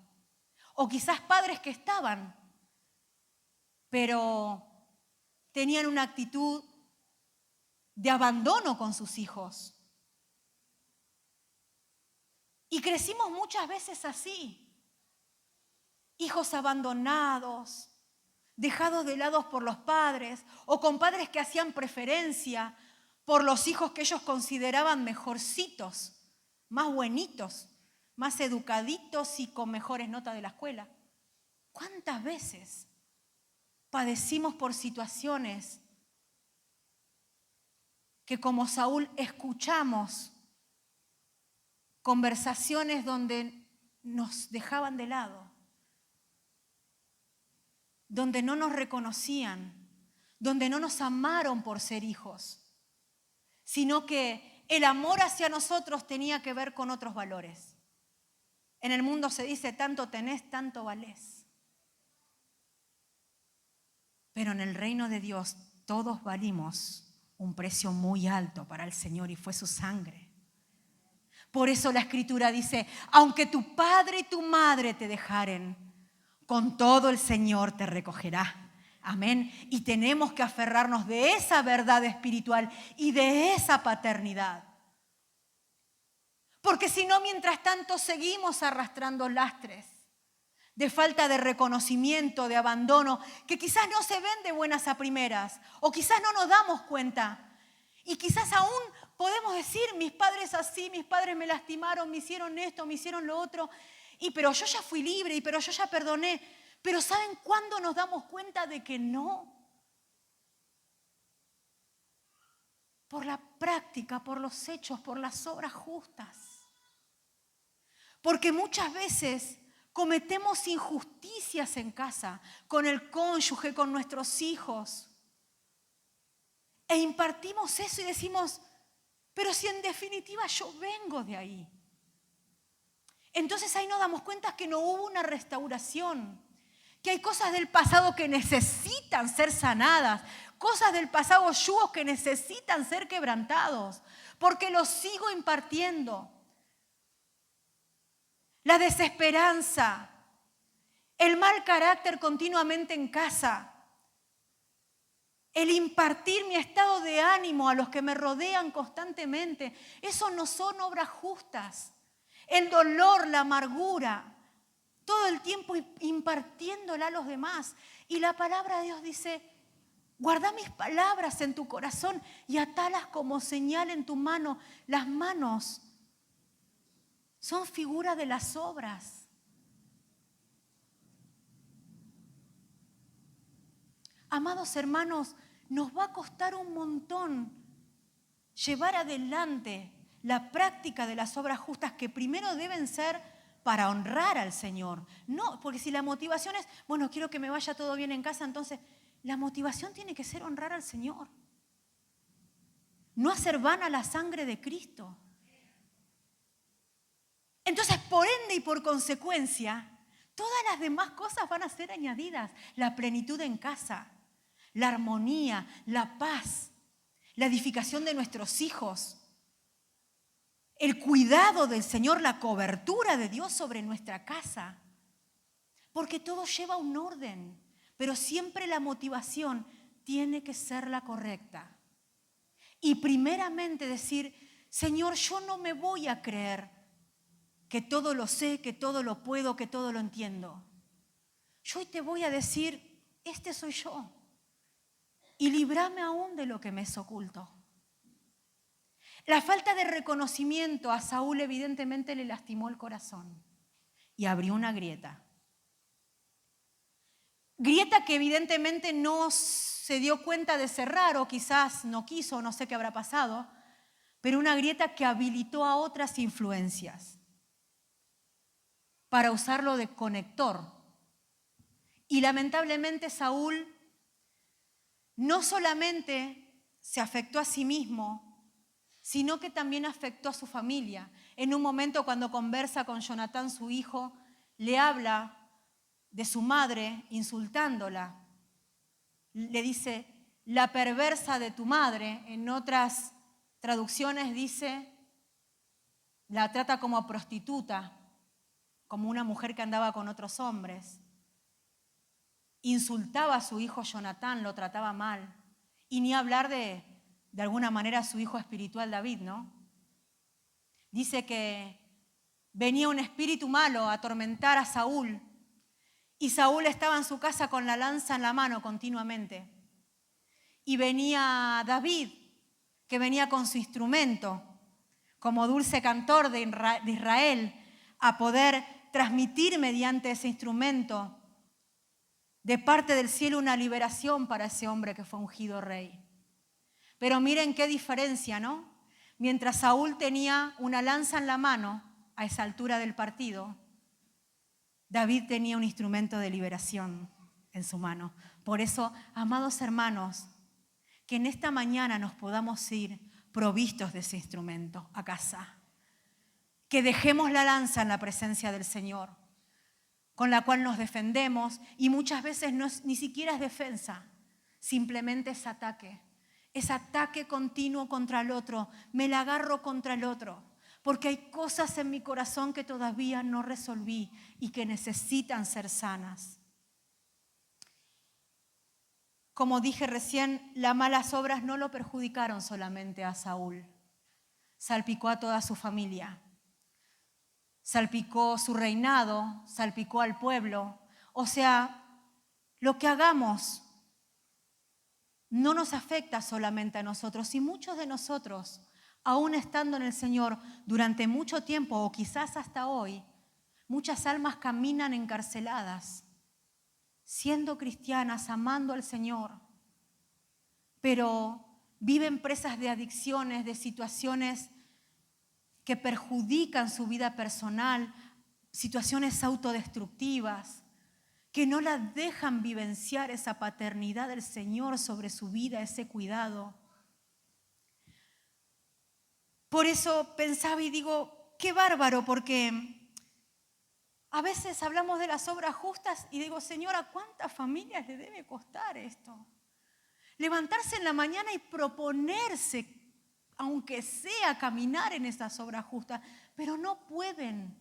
O quizás padres que estaban, pero tenían una actitud de abandono con sus hijos. Y crecimos muchas veces así. Hijos abandonados, dejados de lado por los padres, o con padres que hacían preferencia por los hijos que ellos consideraban mejorcitos, más buenitos, más educaditos y con mejores notas de la escuela. ¿Cuántas veces padecimos por situaciones que como Saúl escuchamos conversaciones donde nos dejaban de lado, donde no nos reconocían, donde no nos amaron por ser hijos, sino que el amor hacia nosotros tenía que ver con otros valores? En el mundo se dice, tanto tenés, tanto valés. Pero en el reino de Dios todos valimos un precio muy alto para el Señor y fue su sangre. Por eso la Escritura dice, aunque tu padre y tu madre te dejaren, con todo el Señor te recogerá. Amén. Y tenemos que aferrarnos de esa verdad espiritual y de esa paternidad. Porque si no, mientras tanto seguimos arrastrando lastres de falta de reconocimiento, de abandono, que quizás no se ven de buenas a primeras, o quizás no nos damos cuenta. Y quizás aún podemos decir, mis padres así, mis padres me lastimaron, me hicieron esto, me hicieron lo otro, pero yo ya fui libre, pero yo ya perdoné. Pero ¿saben cuándo nos damos cuenta de que no? Por la práctica, por los hechos, por las obras justas. Porque muchas veces cometemos injusticias en casa, con el cónyuge, con nuestros hijos. E impartimos eso y decimos, pero si en definitiva yo vengo de ahí. Entonces ahí nos damos cuenta que no hubo una restauración, que hay cosas del pasado que necesitan ser sanadas, cosas del pasado, yugos que necesitan ser quebrantados, porque los sigo impartiendo. La desesperanza, el mal carácter continuamente en casa, el impartir mi estado de ánimo a los que me rodean constantemente, eso no son obras justas. El dolor, la amargura, todo el tiempo impartiéndola a los demás. Y la palabra de Dios dice, guarda mis palabras en tu corazón y atalas como señal en tu mano. Las manos son figura de las obras. Amados hermanos, nos va a costar un montón llevar adelante la práctica de las obras justas que primero deben ser para honrar al Señor. No, porque si la motivación es, bueno, quiero que me vaya todo bien en casa, entonces la motivación tiene que ser honrar al Señor. No hacer vana la sangre de Cristo. Entonces, por ende y por consecuencia, todas las demás cosas van a ser añadidas. La plenitud en casa, la armonía, la paz, la edificación de nuestros hijos, el cuidado del Señor, la cobertura de Dios sobre nuestra casa. Porque todo lleva un orden, pero siempre la motivación tiene que ser la correcta. Y primeramente decir, Señor, yo no me voy a creer que todo lo sé, que todo lo puedo, que todo lo entiendo. Yo hoy te voy a decir, este soy yo. Y líbrame aún de lo que me es oculto. La falta de reconocimiento a Saúl evidentemente le lastimó el corazón y abrió una grieta. Grieta que evidentemente no se dio cuenta de cerrar o quizás no quiso, no sé qué habrá pasado, pero una grieta que habilitó a otras influencias para usarlo de conector. Y lamentablemente Saúl no solamente se afectó a sí mismo, sino que también afectó a su familia. En un momento cuando conversa con Jonatán, su hijo, le habla de su madre insultándola. Le dice, la perversa de tu madre. En otras traducciones dice, la trata como prostituta, como una mujer que andaba con otros hombres. Insultaba a su hijo Jonatán, lo trataba mal. Y ni hablar de de alguna manera su hijo espiritual David, ¿no? Dice que venía un espíritu malo a atormentar a Saúl y Saúl estaba en su casa con la lanza en la mano continuamente. Y venía David, que venía con su instrumento, como dulce cantor de Israel, a poder transmitir mediante ese instrumento de parte del cielo una liberación para ese hombre que fue ungido rey. Pero miren qué diferencia, ¿no? Mientras Saúl tenía una lanza en la mano, a esa altura del partido, David tenía un instrumento de liberación en su mano. Por eso, amados hermanos, que en esta mañana nos podamos ir provistos de ese instrumento a casa. Que dejemos la lanza en la presencia del Señor, con la cual nos defendemos, y muchas veces ni siquiera es defensa, simplemente es ataque. Es ataque continuo contra el otro, me la agarro contra el otro, porque hay cosas en mi corazón que todavía no resolví y que necesitan ser sanas. Como dije recién, las malas obras no lo perjudicaron solamente a Saúl, salpicó a toda su familia, salpicó su reinado, salpicó al pueblo. O sea, lo que hagamos no nos afecta solamente a nosotros, y muchos de nosotros, aún estando en el Señor durante mucho tiempo o quizás hasta hoy, muchas almas caminan encarceladas, siendo cristianas, amando al Señor, pero viven presas de adicciones, de situaciones que perjudican su vida personal, situaciones autodestructivas, que no las dejan vivenciar esa paternidad del Señor sobre su vida, ese cuidado. Por eso pensaba y digo, qué bárbaro, porque a veces hablamos de las obras justas y digo, Señor, ¿a cuántas familias le debe costar esto? Levantarse en la mañana y proponerse, aunque sea caminar en esas obras justas, pero no pueden,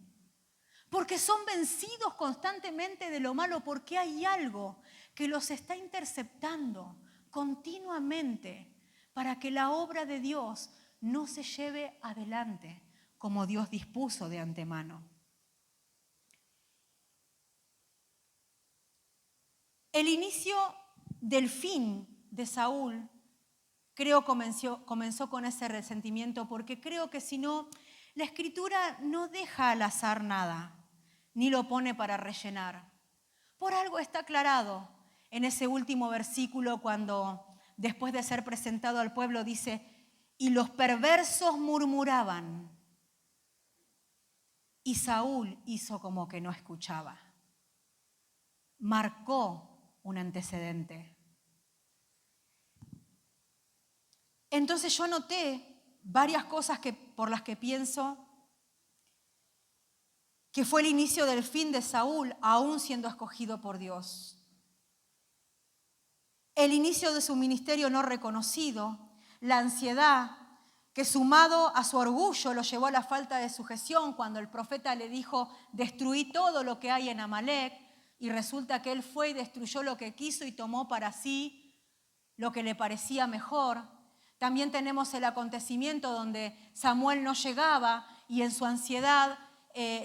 porque son vencidos constantemente de lo malo, porque hay algo que los está interceptando continuamente para que la obra de Dios no se lleve adelante como Dios dispuso de antemano. El inicio del fin de Saúl creo comenzó con ese resentimiento, porque creo que si no, la Escritura no deja al azar nada, ni lo pone para rellenar. Por algo está aclarado en ese último versículo cuando, después de ser presentado al pueblo, dice, y los perversos murmuraban, y Saúl hizo como que no escuchaba. Marcó un antecedente. Entonces yo noté varias cosas por las que pienso que fue el inicio del fin de Saúl, aún siendo escogido por Dios. El inicio de su ministerio no reconocido, la ansiedad que sumado a su orgullo lo llevó a la falta de sujeción cuando el profeta le dijo, destruí todo lo que hay en Amalek, y resulta que él fue y destruyó lo que quiso y tomó para sí lo que le parecía mejor. También tenemos el acontecimiento donde Samuel no llegaba y en su ansiedad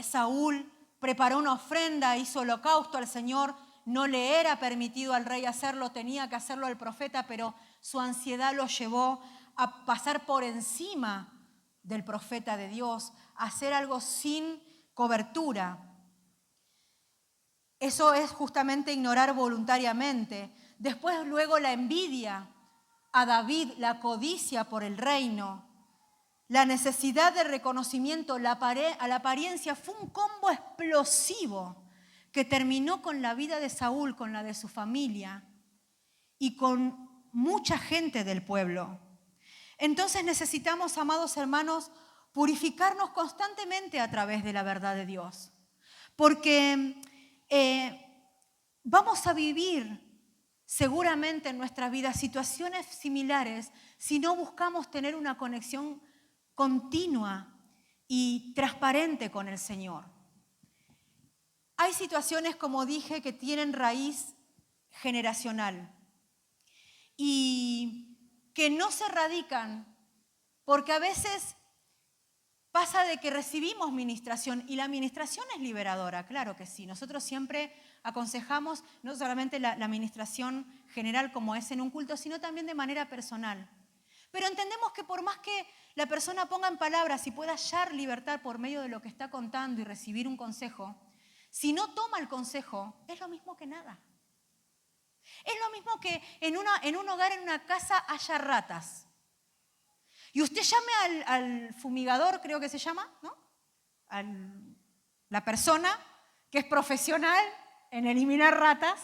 Saúl preparó una ofrenda, hizo holocausto al Señor. No le era permitido al rey hacerlo, tenía que hacerlo el profeta, pero su ansiedad lo llevó a pasar por encima del profeta de Dios, a hacer algo sin cobertura. Eso es justamente ignorar voluntariamente. Después, luego, la envidia a David, la codicia por el reino, la necesidad de reconocimiento, a la apariencia, fue un combo explosivo que terminó con la vida de Saúl, con la de su familia y con mucha gente del pueblo. Entonces necesitamos, amados hermanos, purificarnos constantemente a través de la verdad de Dios, porque vamos a vivir seguramente en nuestra vida situaciones similares si no buscamos tener una conexión continua y transparente con el Señor. Hay situaciones, como dije, que tienen raíz generacional. Y que no se radican, porque a veces pasa de que recibimos ministración y la ministración es liberadora, claro que sí. Nosotros siempre aconsejamos no solamente la ministración general como es en un culto, sino también de manera personal. Pero entendemos que por más que la persona ponga en palabras y pueda hallar libertad por medio de lo que está contando y recibir un consejo, si no toma el consejo, es lo mismo que nada. Es lo mismo que en un hogar, en una casa, haya ratas. Y usted llame al fumigador, creo que se llama, ¿no? La persona que es profesional en eliminar ratas.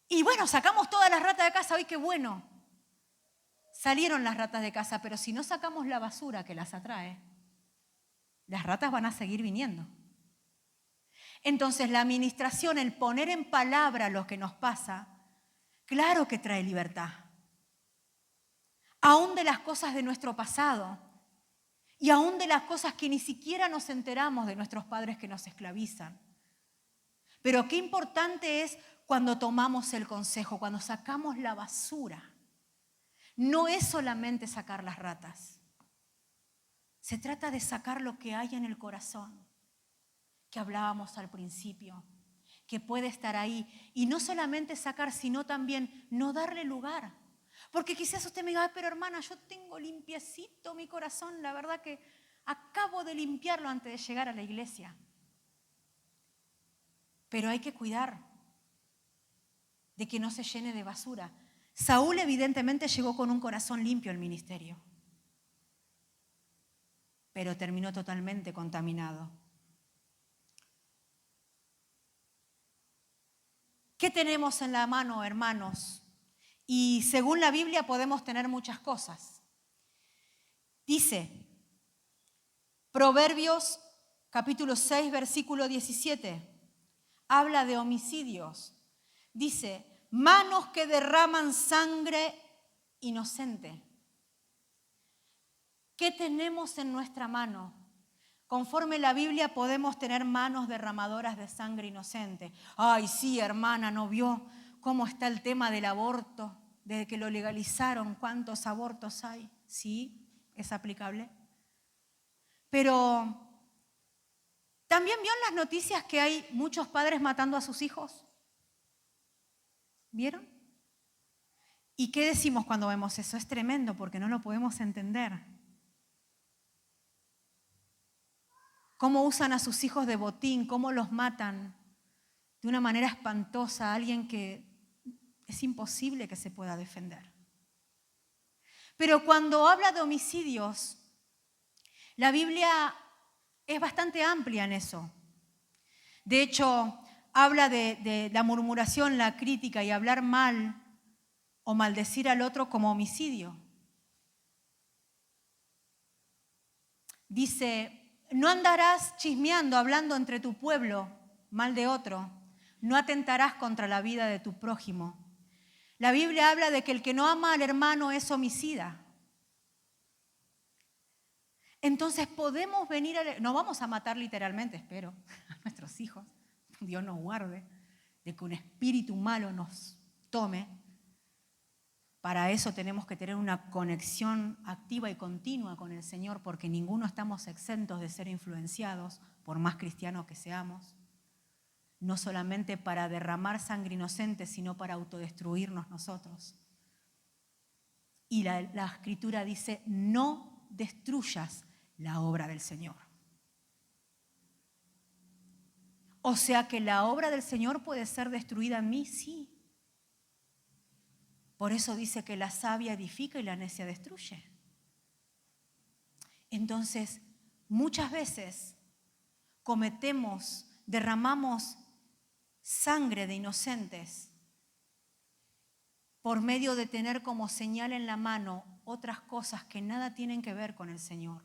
Y bueno, sacamos todas las ratas de casa. ¡Ay, qué bueno! Salieron las ratas de casa, pero si no sacamos la basura que las atrae, las ratas van a seguir viniendo. Entonces la administración, el poner en palabra lo que nos pasa, claro que trae libertad. Aún de las cosas de nuestro pasado y aún de las cosas que ni siquiera nos enteramos de nuestros padres que nos esclavizan. Pero qué importante es cuando tomamos el consejo, cuando sacamos la basura. No es solamente sacar las ratas. Se trata de sacar lo que hay en el corazón, que hablábamos al principio, que puede estar ahí. Y no solamente sacar, sino también no darle lugar. Porque quizás usted me diga, ay, pero hermana, yo tengo limpiecito mi corazón, la verdad que acabo de limpiarlo antes de llegar a la iglesia. Pero hay que cuidar de que no se llene de basura. Saúl evidentemente llegó con un corazón limpio al ministerio, pero terminó totalmente contaminado. ¿Qué tenemos en la mano, hermanos? Y según la Biblia podemos tener muchas cosas. Dice, Proverbios capítulo 6, versículo 17, habla de homicidios. Dice, manos que derraman sangre inocente. ¿Qué tenemos en nuestra mano? Conforme la Biblia podemos tener manos derramadoras de sangre inocente. Ay, sí, hermana, ¿no vio cómo está el tema del aborto? Desde que lo legalizaron, ¿cuántos abortos hay? Sí, es aplicable. Pero también vio en las noticias que hay muchos padres matando a sus hijos. ¿Vieron? ¿Y qué decimos cuando vemos eso? Es tremendo porque no lo podemos entender. Cómo usan a sus hijos de botín, cómo los matan de una manera espantosa a alguien que es imposible que se pueda defender. Pero cuando habla de homicidios, la Biblia es bastante amplia en eso. De hecho, habla de la murmuración, la crítica y hablar mal o maldecir al otro como homicidio. Dice, no andarás chismeando, hablando entre tu pueblo mal de otro. No atentarás contra la vida de tu prójimo. La Biblia habla de que el que no ama al hermano es homicida. Entonces podemos venir, no vamos a matar literalmente, espero, a nuestros hijos. Dios nos guarde de que un espíritu malo nos tome. Para eso tenemos que tener una conexión activa y continua con el Señor, porque ninguno estamos exentos de ser influenciados, por más cristianos que seamos. No solamente para derramar sangre inocente, sino para autodestruirnos nosotros. Y la Escritura dice, no destruyas la obra del Señor. O sea que la obra del Señor puede ser destruida en mí, sí. Por eso dice que la sabia edifica y la necia destruye. Entonces, muchas veces derramamos sangre de inocentes por medio de tener como señal en la mano otras cosas que nada tienen que ver con el Señor.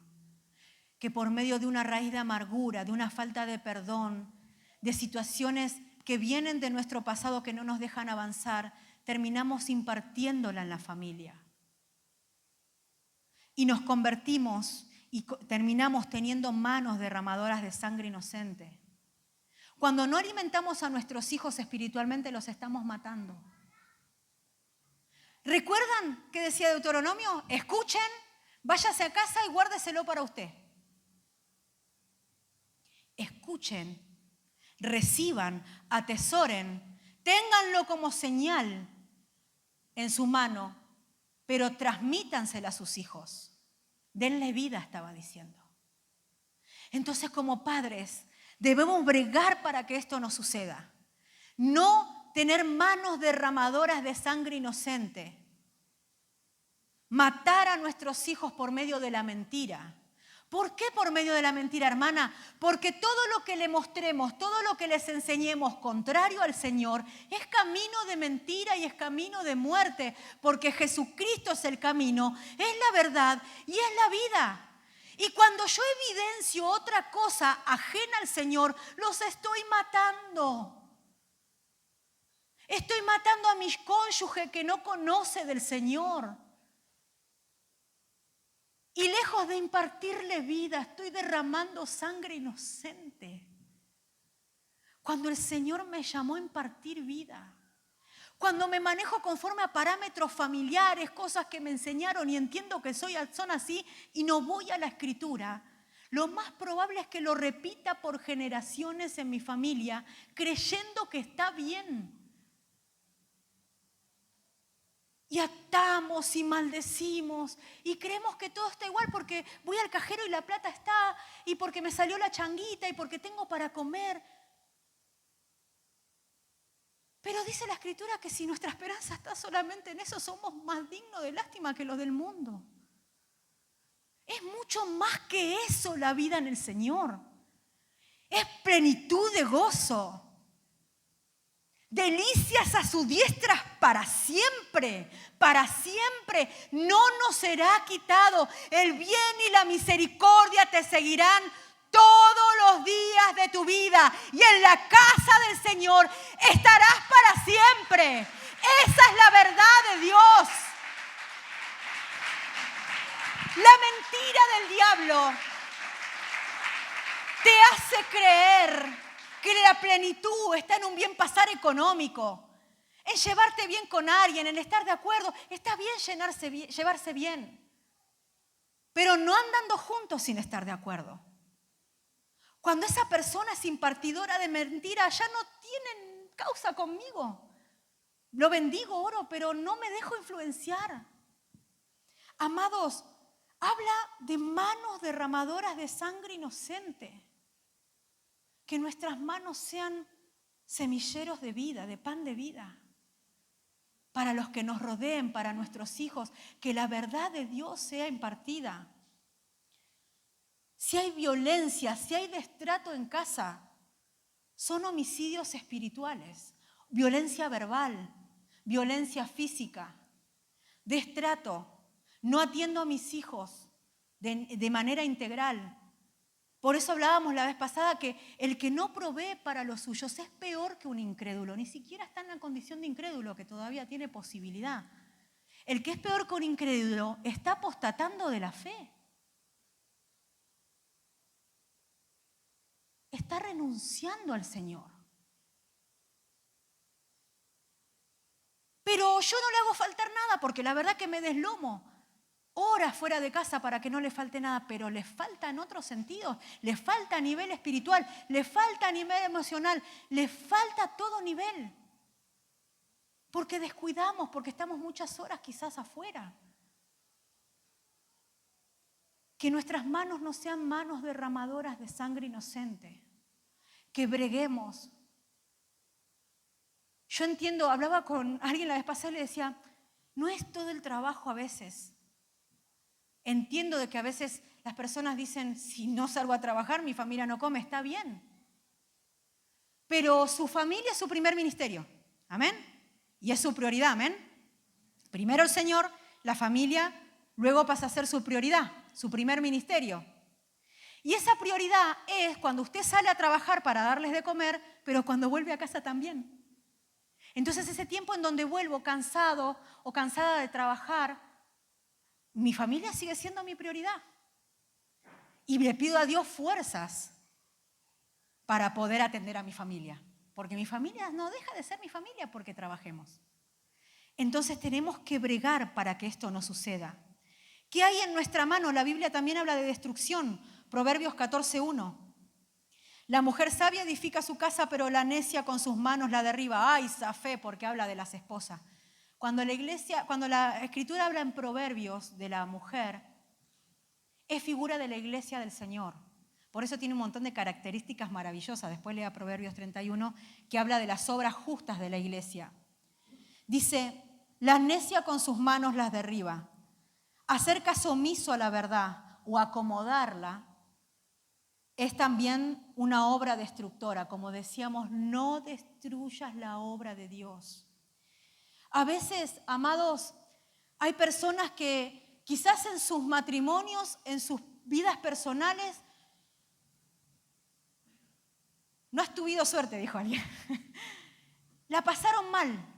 Que por medio de una raíz de amargura, de una falta de perdón, de situaciones que vienen de nuestro pasado que no nos dejan avanzar, terminamos impartiéndola en la familia. Y nos convertimos y terminamos teniendo manos derramadoras de sangre inocente. Cuando no alimentamos a nuestros hijos espiritualmente, los estamos matando. ¿Recuerdan qué decía Deuteronomio? Escuchen, váyase a casa y guárdeselo para usted. Escuchen, reciban, atesoren, ténganlo como señal en su mano, pero transmítansela a sus hijos. Denle vida, estaba diciendo. Entonces, como padres, debemos bregar para que esto no suceda. No tener manos derramadoras de sangre inocente. Matar a nuestros hijos por medio de la mentira. ¿Por qué por medio de la mentira, hermana? Porque todo lo que le mostremos, todo lo que les enseñemos contrario al Señor es camino de mentira y es camino de muerte, porque Jesucristo es el camino, es la verdad y es la vida. Y cuando yo evidencio otra cosa ajena al Señor, los estoy matando. Estoy matando a mi cónyuge que no conoce del Señor. Y lejos de impartirle vida, estoy derramando sangre inocente. Cuando el Señor me llamó a impartir vida, cuando me manejo conforme a parámetros familiares, cosas que me enseñaron y entiendo que son así y no voy a la Escritura, lo más probable es que lo repita por generaciones en mi familia, creyendo que está bien. Y atamos y maldecimos y creemos que todo está igual porque voy al cajero y la plata está, y porque me salió la changuita y porque tengo para comer. Pero dice la Escritura que si nuestra esperanza está solamente en eso, somos más dignos de lástima que los del mundo. Es mucho más que eso la vida en el Señor. Es plenitud de gozo. Delicias a su diestra para siempre, no nos será quitado. El bien y la misericordia te seguirán todos los días de tu vida y en la casa del Señor estarás para siempre. Esa es la verdad de Dios. La mentira del diablo te hace creer que la plenitud está en un bien pasar económico, en llevarte bien con alguien, en estar de acuerdo. Está bien llevarse bien, pero no andando juntos sin estar de acuerdo. Cuando esa persona es impartidora de mentira, ya no tienen causa conmigo. Lo bendigo, oro, pero no me dejo influenciar. Amados, habla de manos derramadoras de sangre inocente. Que nuestras manos sean semilleros de vida, de pan de vida. Para los que nos rodeen, para nuestros hijos, que la verdad de Dios sea impartida. Si hay violencia, si hay destrato en casa, son homicidios espirituales, violencia verbal, violencia física, destrato. No atiendo a mis hijos de manera integral. Por eso hablábamos la vez pasada que el que no provee para los suyos es peor que un incrédulo. Ni siquiera está en la condición de incrédulo, que todavía tiene posibilidad. El que es peor que un incrédulo está apostatando de la fe. Está renunciando al Señor. Pero yo no le hago faltar nada porque la verdad que me deslomo. Horas fuera de casa para que no le falte nada, pero le falta en otros sentidos, le falta a nivel espiritual, le falta a nivel emocional, le falta a todo nivel. Porque descuidamos, porque estamos muchas horas quizás afuera. Que nuestras manos no sean manos derramadoras de sangre inocente, que breguemos. Yo entiendo, hablaba con alguien la vez pasada y le decía, no es todo el trabajo a veces. Entiendo de que a veces las personas dicen, si no salgo a trabajar, mi familia no come, está bien. Pero su familia es su primer ministerio, amén. Y es su prioridad, amén. Primero el Señor, la familia, luego pasa a ser su prioridad, su primer ministerio. Y esa prioridad es cuando usted sale a trabajar para darles de comer, pero cuando vuelve a casa también. Entonces ese tiempo en donde vuelvo cansado o cansada de trabajar, mi familia sigue siendo mi prioridad. Y le pido a Dios fuerzas para poder atender a mi familia. Porque mi familia no deja de ser mi familia porque trabajemos. Entonces tenemos que bregar para que esto no suceda. ¿Qué hay en nuestra mano? La Biblia también habla de destrucción. Proverbios 14:1. La mujer sabia edifica su casa, pero la necia con sus manos la derriba. ¡Ay, zafé! Porque habla de las esposas. Cuando la Escritura habla en Proverbios de la mujer, es figura de la iglesia del Señor. Por eso tiene un montón de características maravillosas. Después lea Proverbios 31, que habla de las obras justas de la iglesia. Dice, la necia con sus manos las derriba. Hacer caso omiso a la verdad o acomodarla es también una obra destructora. Como decíamos, no destruyas la obra de Dios. A veces, amados, hay personas que quizás en sus matrimonios, en sus vidas personales, no has tenido suerte, dijo alguien. La pasaron mal.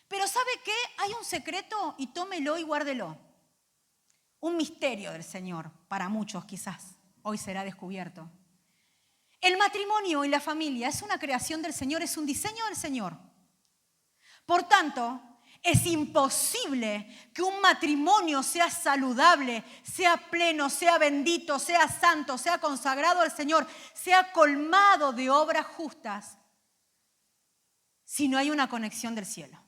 Pero ¿sabe qué? Hay un secreto y tómelo y guárdelo. Un misterio del Señor, para muchos quizás, hoy será descubierto. El matrimonio y la familia es una creación del Señor, es un diseño del Señor. Por tanto, es imposible que un matrimonio sea saludable, sea pleno, sea bendito, sea santo, sea consagrado al Señor, sea colmado de obras justas, si no hay una conexión del cielo.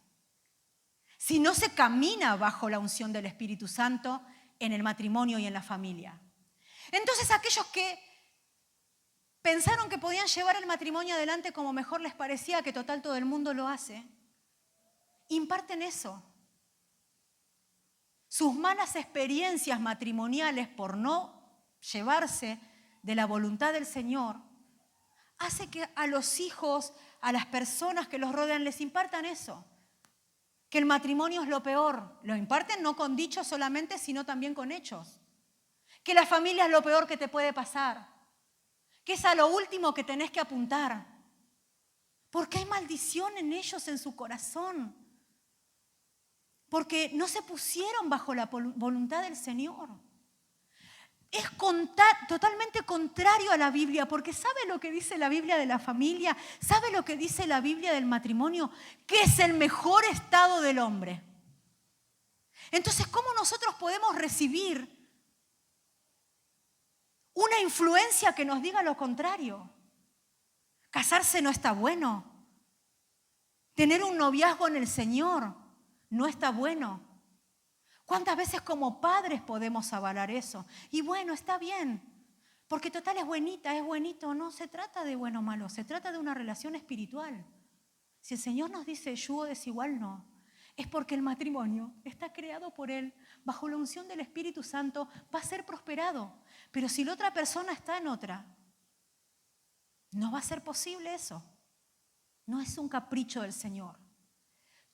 Si no se camina bajo la unción del Espíritu Santo en el matrimonio y en la familia. Entonces aquellos que pensaron que podían llevar el matrimonio adelante como mejor les parecía, que total todo el mundo lo hace, imparten eso. Sus malas experiencias matrimoniales por no llevarse de la voluntad del Señor hace que a los hijos, a las personas que los rodean, les impartan eso. Que el matrimonio es lo peor. Lo imparten no con dichos solamente, sino también con hechos. Que la familia es lo peor que te puede pasar. Que es a lo último que tenés que apuntar. Porque hay maldición en ellos, en su corazón. Porque no se pusieron bajo la voluntad del Señor. Es totalmente contrario a la Biblia, porque ¿sabe lo que dice la Biblia de la familia? ¿Sabe lo que dice la Biblia del matrimonio? Que es el mejor estado del hombre. Entonces, ¿cómo nosotros podemos recibir una influencia que nos diga lo contrario? Casarse no está bueno. Tener un noviazgo en el Señor no está bueno. ¿Cuántas veces como padres podemos avalar eso? Y bueno, está bien, porque total es buenita, es buenito. No se trata de bueno o malo, se trata de una relación espiritual. Si el Señor nos dice yugo desigual, no. Es porque el matrimonio está creado por Él, bajo la unción del Espíritu Santo, va a ser prosperado. Pero si la otra persona está en otra, no va a ser posible eso. No es un capricho del Señor.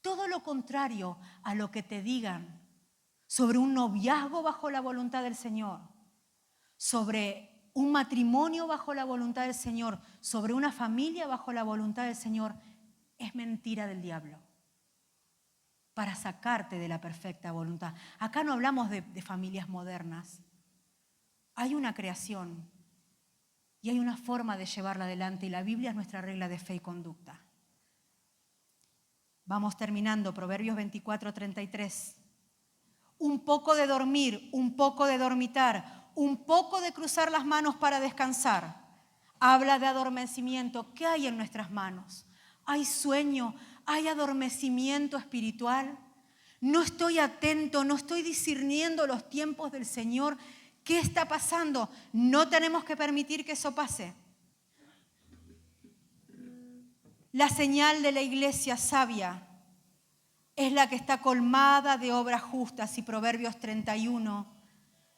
Todo lo contrario a lo que te digan sobre un noviazgo bajo la voluntad del Señor, sobre un matrimonio bajo la voluntad del Señor, sobre una familia bajo la voluntad del Señor, es mentira del diablo para sacarte de la perfecta voluntad. Acá no hablamos de familias modernas. Hay una creación y hay una forma de llevarla adelante y la Biblia es nuestra regla de fe y conducta. Vamos terminando, Proverbios 24:33. Un poco de dormir, un poco de dormitar, un poco de cruzar las manos para descansar. Habla de adormecimiento. ¿Qué hay en nuestras manos? ¿Hay sueño? ¿Hay adormecimiento espiritual? No estoy atento, no estoy discerniendo los tiempos del Señor. ¿Qué está pasando? No tenemos que permitir que eso pase. La señal de la iglesia sabia es la que está colmada de obras justas. Y Proverbios 31,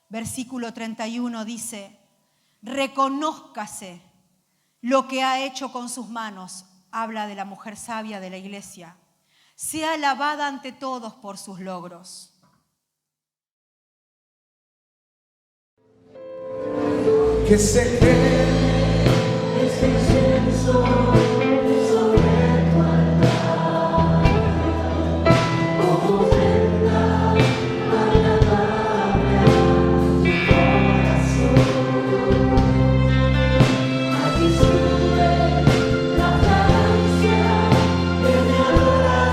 versículo 31 dice, reconózcase lo que ha hecho con sus manos. Habla de la mujer sabia de la iglesia. Sea alabada ante todos por sus logros. Que se cree ese incienso. Aquí sube la fragancia de mi adoración.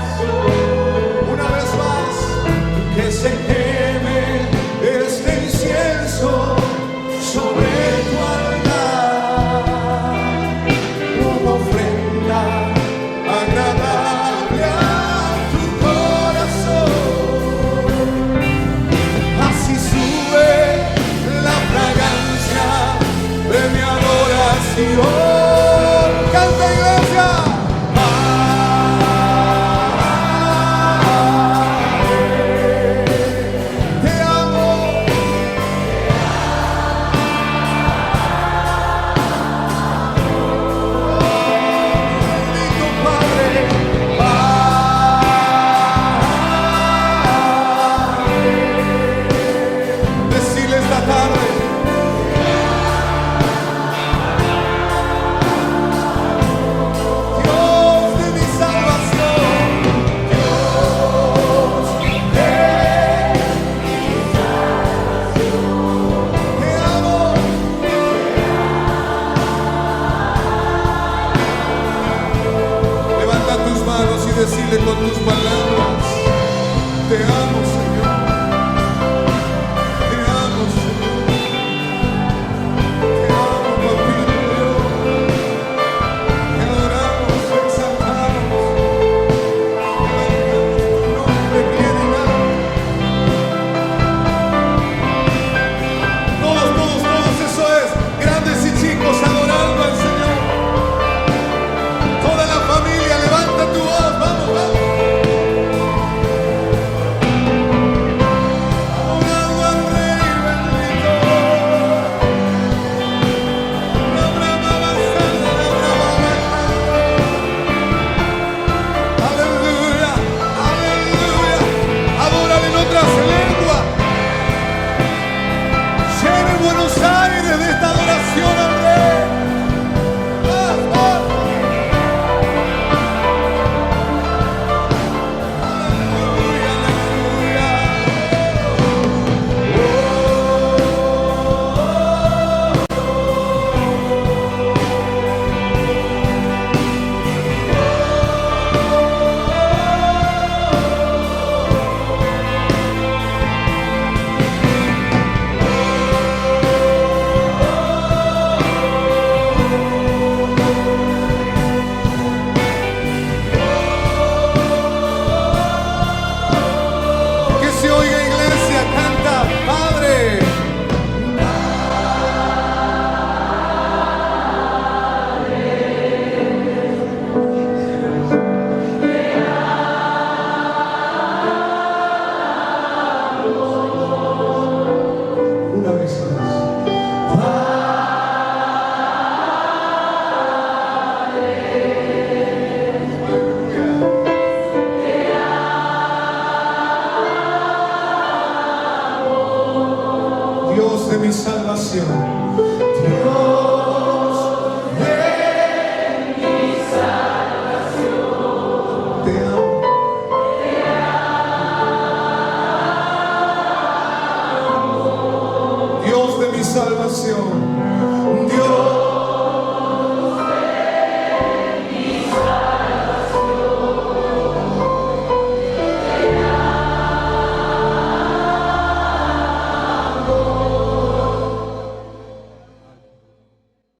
decirle con tus palabras, te amo,